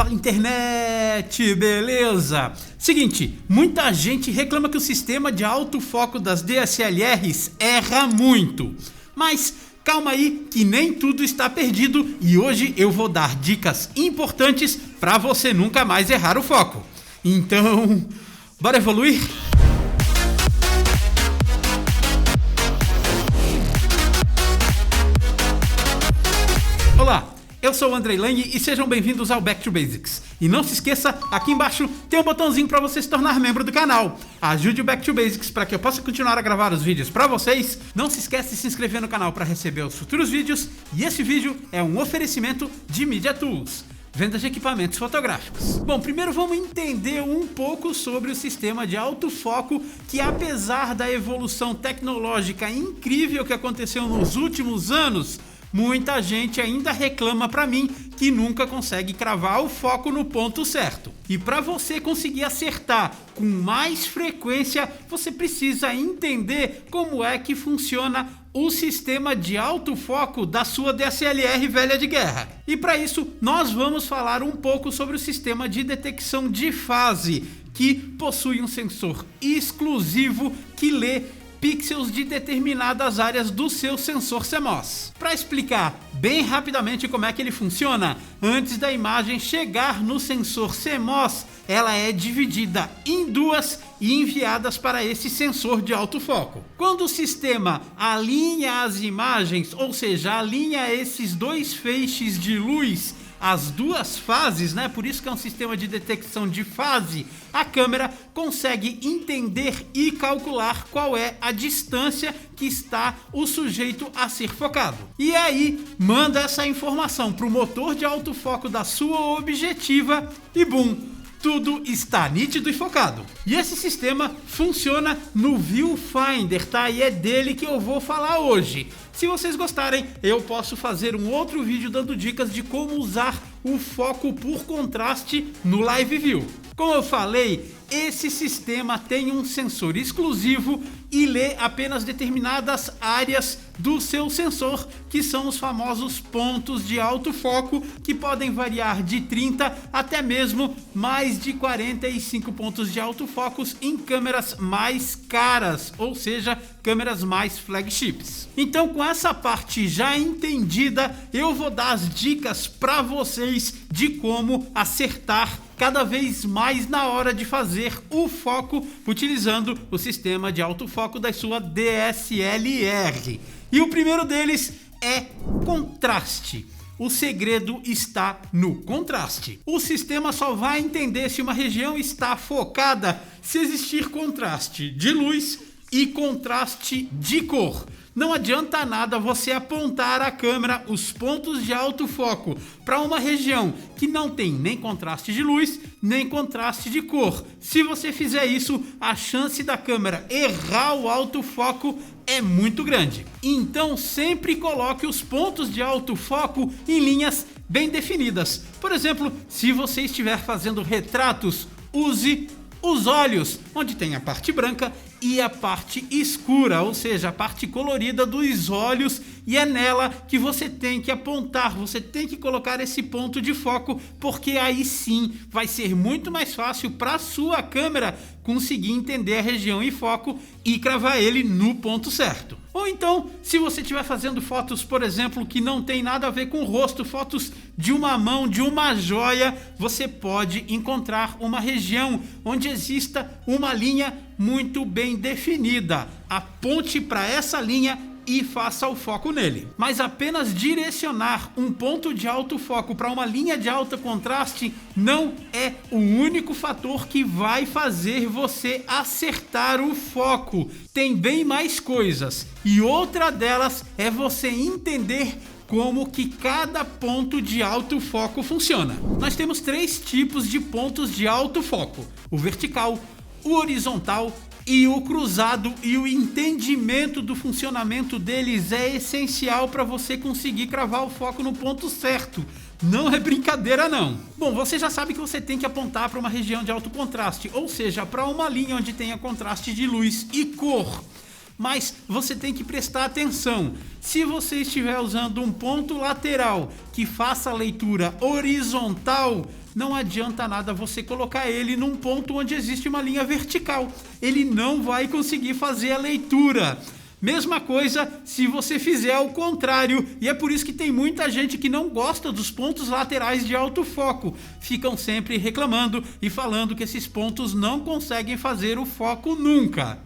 Fala internet, beleza? Seguinte, muita gente reclama que o sistema de autofoco das DSLRs erra muito, mas calma aí que nem tudo está perdido e hoje eu vou dar dicas importantes para você nunca mais errar o foco. Então, bora evoluir? Olá, eu sou o Andrei Lange e sejam bem-vindos ao Back to Basics. E não se esqueça, aqui embaixo tem um botãozinho para você se tornar membro do canal. Ajude o Back to Basics para que eu possa continuar a gravar os vídeos para vocês. Não se esqueça de se inscrever no canal para receber os futuros vídeos. E esse vídeo é um oferecimento de Media Tools, venda de equipamentos fotográficos. Bom, primeiro vamos entender um pouco sobre o sistema de autofoco que, apesar da evolução tecnológica incrível que aconteceu nos últimos anos, muita gente ainda reclama para mim que nunca consegue cravar o foco no ponto certo. E para você conseguir acertar com mais frequência, você precisa entender como é que funciona o sistema de autofoco da sua DSLR velha de guerra. E para isso, nós vamos falar um pouco sobre o sistema de detecção de fase, que possui um sensor exclusivo que lê pixels de determinadas áreas do seu sensor CMOS. Para explicar bem rapidamente como é que ele funciona, antes da imagem chegar no sensor CMOS, ela é dividida em duas e enviadas para esse sensor de autofoco. Quando o sistema alinha as imagens, ou seja, alinha esses dois feixes de luz, as duas fases, né? Por isso que é um sistema de detecção de fase, a câmera consegue entender e calcular qual é a distância que está o sujeito a ser focado. E aí manda essa informação para o motor de autofoco da sua objetiva e bum! Tudo está nítido e focado. E esse sistema funciona no Viewfinder, tá? E é dele que eu vou falar hoje. Se vocês gostarem, eu posso fazer um outro vídeo dando dicas de como usar o foco por contraste no Live View. Como eu falei, esse sistema tem um sensor exclusivo e lê apenas determinadas áreas do seu sensor, que são os famosos pontos de autofoco, que podem variar de 30 até mesmo mais de 45 pontos de autofocos em câmeras mais caras, ou seja, câmeras mais flagships. Então, com essa parte já entendida, eu vou dar as dicas para vocês de como acertar cada vez mais na hora de fazer o foco utilizando o sistema de autofoco da sua DSLR. E o primeiro deles é contraste. O segredo está no contraste. O sistema só vai entender se uma região está focada se existir contraste de luz e contraste de cor. Não adianta nada você apontar a câmera, os pontos de autofoco, para uma região que não tem nem contraste de luz, nem contraste de cor. Se você fizer isso, a chance da câmera errar o autofoco é muito grande. Então sempre coloque os pontos de autofoco em linhas bem definidas. Por exemplo, se você estiver fazendo retratos, use os olhos, onde tem a parte branca e a parte escura, ou seja, a parte colorida dos olhos, e é nela que você tem que apontar, você tem que colocar esse ponto de foco, porque aí sim vai ser muito mais fácil para a sua câmera conseguir entender a região em foco e cravar ele no ponto certo. Ou então, se você estiver fazendo fotos, por exemplo, que não tem nada a ver com o rosto, fotos de uma mão, de uma joia, você pode encontrar uma região onde exista uma linha muito bem definida. Aponte para essa linha e faça o foco nele. Mas apenas direcionar um ponto de autofoco para uma linha de alto contraste não é o único fator que vai fazer você acertar o foco. Tem bem mais coisas, e outra delas é você entender como que cada ponto de autofoco funciona. Nós temos 3 tipos de pontos de autofoco: o vertical, o horizontal e o cruzado, e o entendimento do funcionamento deles é essencial para você conseguir cravar o foco no ponto certo. Não é brincadeira não. Bom, você já sabe que você tem que apontar para uma região de alto contraste, ou seja, para uma linha onde tenha contraste de luz e cor. Mas você tem que prestar atenção. Se você estiver usando um ponto lateral que faça a leitura horizontal, não adianta nada você colocar ele num ponto onde existe uma linha vertical. Ele não vai conseguir fazer a leitura. Mesma coisa se você fizer ao contrário, e é por isso que tem muita gente que não gosta dos pontos laterais de autofoco. Ficam sempre reclamando e falando que esses pontos não conseguem fazer o foco nunca.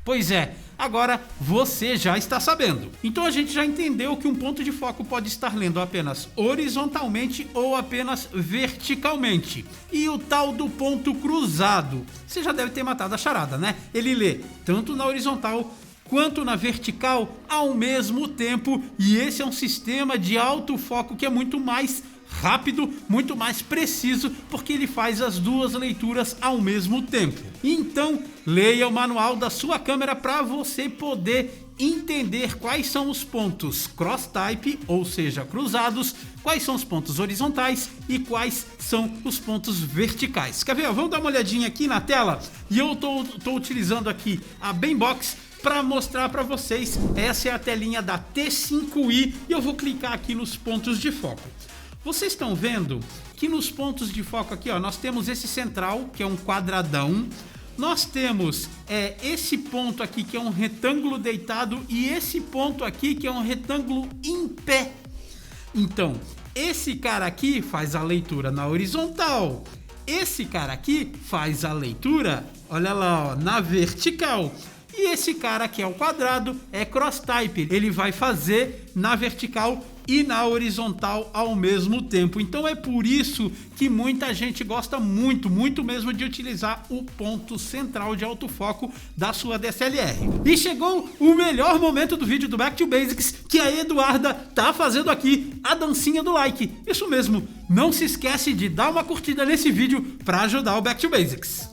Pois é, agora você já está sabendo. Então a gente já entendeu que um ponto de foco pode estar lendo apenas horizontalmente ou apenas verticalmente. E o tal do ponto cruzado? Você já deve ter matado a charada, né? Ele lê tanto na horizontal quanto na vertical ao mesmo tempo, e esse é um sistema de autofoco que é muito mais rápido, muito mais preciso, porque ele faz as duas leituras ao mesmo tempo. Então, leia o manual da sua câmera para você poder entender quais são os pontos cross-type, ou seja, cruzados, quais são os pontos horizontais e quais são os pontos verticais. Quer ver? Vamos dar uma olhadinha aqui na tela, e eu tô utilizando aqui a Bembox para mostrar para vocês. Essa é a telinha da T5i e eu vou clicar aqui nos pontos de foco. Vocês estão vendo que nos pontos de foco aqui, ó, nós temos esse central, que é um quadradão. Nós temos esse ponto aqui, que é um retângulo deitado, e esse ponto aqui, que é um retângulo em pé. Então, esse cara aqui faz a leitura na horizontal. Esse cara aqui faz a leitura, olha lá, ó, na vertical. E esse cara aqui é o quadrado, é cross-type. Ele vai fazer na vertical e na horizontal ao mesmo tempo. Então é por isso que muita gente gosta muito mesmo de utilizar o ponto central de autofoco da sua DSLR. E chegou o melhor momento do vídeo do Back to Basics, que a Eduarda tá fazendo aqui a dancinha do like. Isso mesmo, não se esquece de dar uma curtida nesse vídeo para ajudar o Back to Basics.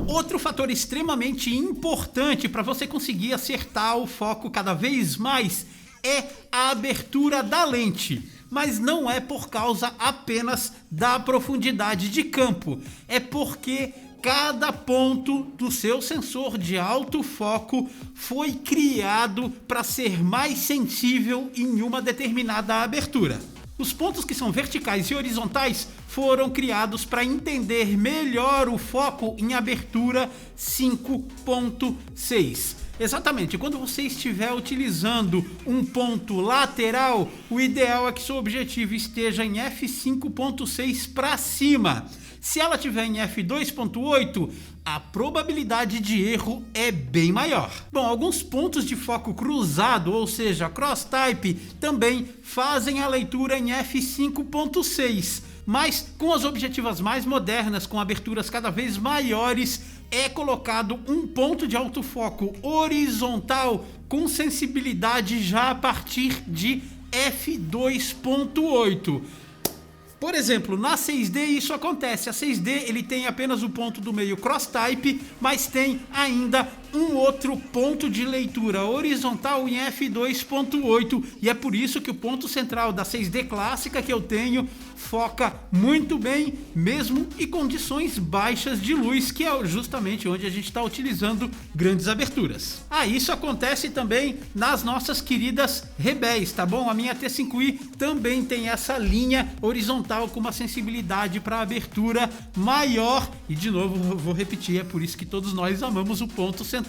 Outro fator extremamente importante para você conseguir acertar o foco cada vez mais é a abertura da lente, mas não é por causa apenas da profundidade de campo, é porque cada ponto do seu sensor de autofoco foi criado para ser mais sensível em uma determinada abertura. Os pontos que são verticais e horizontais foram criados para entender melhor o foco em abertura 5.6. Exatamente, quando você estiver utilizando um ponto lateral, o ideal é que seu objetivo esteja em f5.6 para cima. Se ela estiver em f2.8, a probabilidade de erro é bem maior. Bom, alguns pontos de foco cruzado, ou seja, cross-type, também fazem a leitura em f5.6. Mas com as objetivas mais modernas, com aberturas cada vez maiores, é colocado um ponto de autofoco horizontal com sensibilidade já a partir de f2.8. Por exemplo, na 6D isso acontece. A 6D ele tem apenas o ponto do meio cross-type, mas tem ainda um outro ponto de leitura horizontal em f2.8, e é por isso que o ponto central da 6D clássica que eu tenho foca muito bem, mesmo em condições baixas de luz, que é justamente onde a gente está utilizando grandes aberturas. Isso acontece também nas nossas queridas Rebéis, tá bom? A minha T5i também tem essa linha horizontal com uma sensibilidade para abertura maior, e de novo vou repetir, é por isso que todos nós amamos o ponto central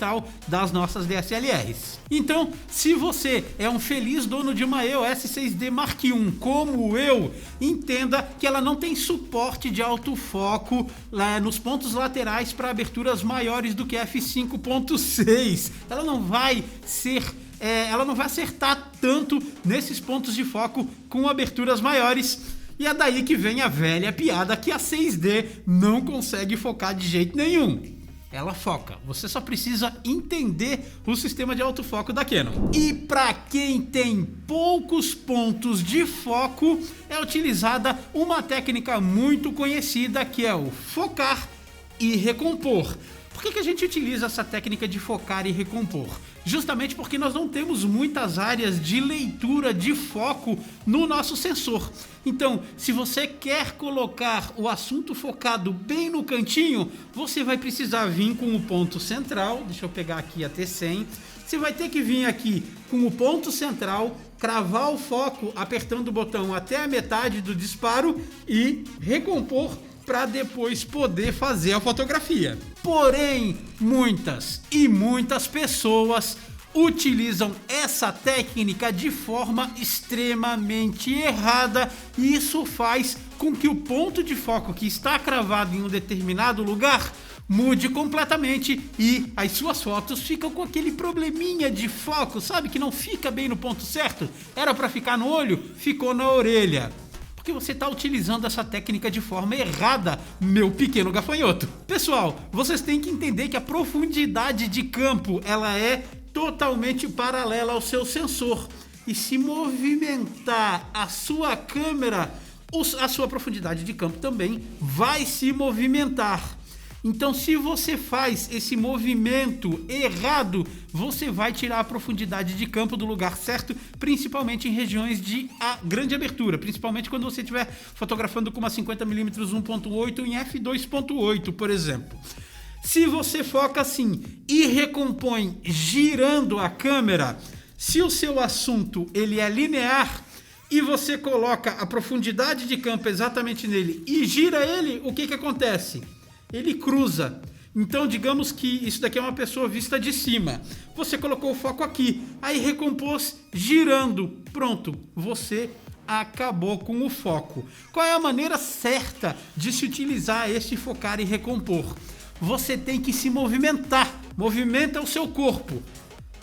das nossas DSLRs. Então, se você é um feliz dono de uma EOS 6D Mark I como eu, entenda que ela não tem suporte de autofoco lá nos pontos laterais para aberturas maiores do que f5.6. Ela não vai acertar tanto nesses pontos de foco com aberturas maiores. E é daí que vem a velha piada que a 6D não consegue focar de jeito nenhum. Ela foca, você só precisa entender o sistema de autofoco da Canon. E para quem tem poucos pontos de foco, é utilizada uma técnica muito conhecida, que é o focar e recompor. Por que a gente utiliza essa técnica de focar e recompor? Justamente porque nós não temos muitas áreas de leitura de foco no nosso sensor. Então, se você quer colocar o assunto focado bem no cantinho, você vai precisar vir com o ponto central. Deixa eu pegar aqui a T100. Você vai ter que vir aqui com o ponto central, cravar o foco apertando o botão até a metade do disparo e recompor para depois poder fazer a fotografia. Porém, muitas pessoas utilizam essa técnica de forma extremamente errada e isso faz com que o ponto de foco que está cravado em um determinado lugar mude completamente e as suas fotos ficam com aquele probleminha de foco, sabe? Que não fica bem no ponto certo. Era para ficar no olho, ficou na orelha. Porque você está utilizando essa técnica de forma errada, meu pequeno gafanhoto. Pessoal, vocês têm que entender que a profundidade de campo ela é totalmente paralela ao seu sensor. E se movimentar a sua câmera, a sua profundidade de campo também vai se movimentar. Então, se você faz esse movimento errado, você vai tirar a profundidade de campo do lugar certo, principalmente em regiões de grande abertura, principalmente quando você estiver fotografando com uma 50mm 1.8 em f2.8, por exemplo. Se você foca assim e recompõe girando a câmera, se o seu assunto ele é linear e você coloca a profundidade de campo exatamente nele e gira ele, o que acontece? Ele cruza. Então digamos que isso daqui é uma pessoa vista de cima. Você colocou o foco aqui, aí recompôs girando. Pronto, você acabou com o foco. Qual é a maneira certa de se utilizar esse focar e recompor? Você tem que se movimentar. Movimenta o seu corpo.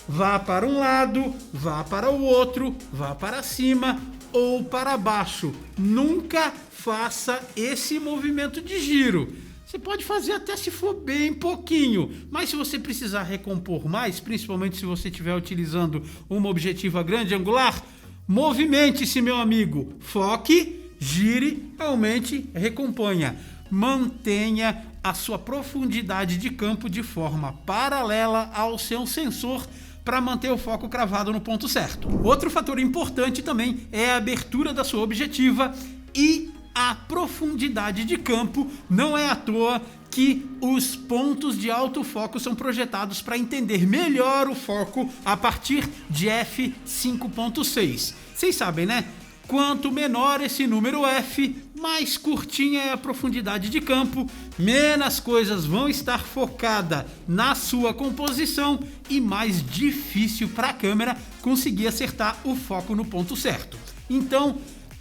Vá para um lado, vá para o outro, vá para cima ou para baixo. Nunca faça esse movimento de giro. Você pode fazer até se for bem pouquinho, mas se você precisar recompor mais, principalmente se você estiver utilizando uma objetiva grande angular, movimente-se, meu amigo. Foque, gire, aumente, recomponha. Mantenha a sua profundidade de campo de forma paralela ao seu sensor para manter o foco cravado no ponto certo. Outro fator importante também é a abertura da sua objetiva e a profundidade de campo. Não é à toa que os pontos de autofoco são projetados para entender melhor o foco a partir de f5.6. Vocês sabem, né? Quanto menor esse número f, mais curtinha é a profundidade de campo, menos coisas vão estar focadas na sua composição e mais difícil para a câmera conseguir acertar o foco no ponto certo. Então,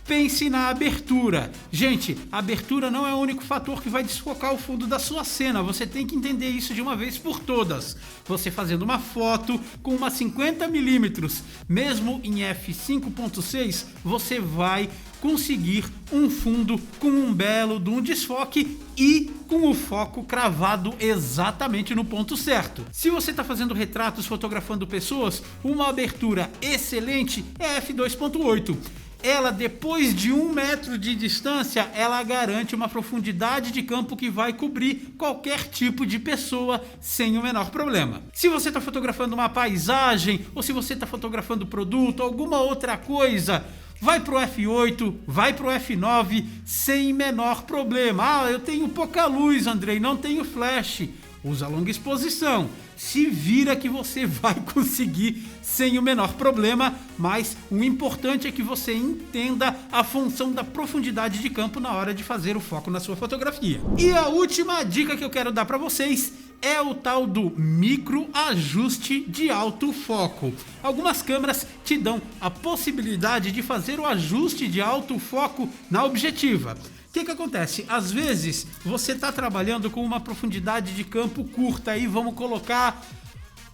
pense na abertura. Gente, a abertura não é o único fator que vai desfocar o fundo da sua cena. Você tem que entender isso de uma vez por todas. Você fazendo uma foto com uma 50mm, mesmo em f5.6, você vai conseguir um fundo com um belo de um desfoque e com o foco cravado exatamente no ponto certo. Se você está fazendo retratos, fotografando pessoas, uma abertura excelente é f2.8. Ela, depois de 1 metro de distância, ela garante uma profundidade de campo que vai cobrir qualquer tipo de pessoa sem o menor problema. Se você está fotografando uma paisagem, ou se você está fotografando produto, alguma outra coisa, vai pro F8, vai pro F9 sem menor problema. Eu tenho pouca luz, Andrei, não tenho flash. Usa longa exposição, se vira que você vai conseguir sem o menor problema, mas o importante é que você entenda a função da profundidade de campo na hora de fazer o foco na sua fotografia. E a última dica que eu quero dar para vocês é o tal do micro ajuste de autofoco. Algumas câmeras te dão a possibilidade de fazer o ajuste de autofoco na objetiva. O que acontece? Às vezes você está trabalhando com uma profundidade de campo curta, aí vamos colocar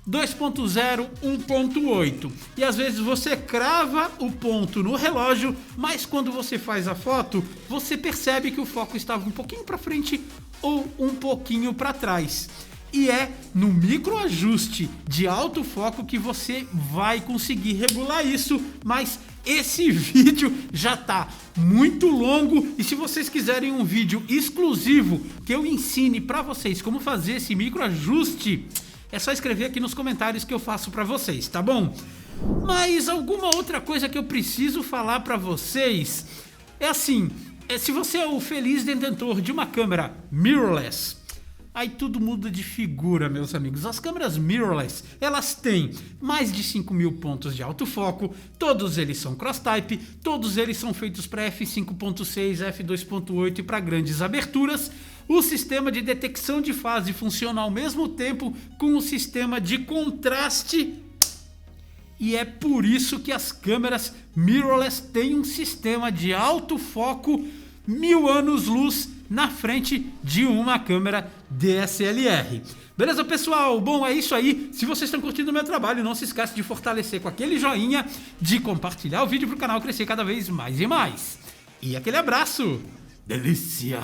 2.0, 1.8, e às vezes você crava o ponto no relógio, mas quando você faz a foto, você percebe que o foco estava um pouquinho para frente ou um pouquinho para trás. E é no microajuste de autofoco que você vai conseguir regular isso, mas esse vídeo já tá muito longo e se vocês quiserem um vídeo exclusivo que eu ensine para vocês como fazer esse microajuste, é só escrever aqui nos comentários que eu faço para vocês, tá bom? Mas alguma outra coisa que eu preciso falar para vocês é assim, se você é o feliz detentor de uma câmera mirrorless, aí tudo muda de figura, meus amigos. As câmeras mirrorless, elas têm mais de 5.000 pontos de autofoco, todos eles são cross-type, todos eles são feitos para f5.6, f2.8 e para grandes aberturas. O sistema de detecção de fase funciona ao mesmo tempo com o sistema de contraste. E é por isso que as câmeras mirrorless têm um sistema de autofoco 1000 anos-luz na frente de uma câmera DSLR. Beleza, pessoal? Bom, é isso aí. Se vocês estão curtindo o meu trabalho, não se esqueça de fortalecer com aquele joinha, de compartilhar o vídeo para o canal crescer cada vez mais e mais. E aquele abraço. Delícia!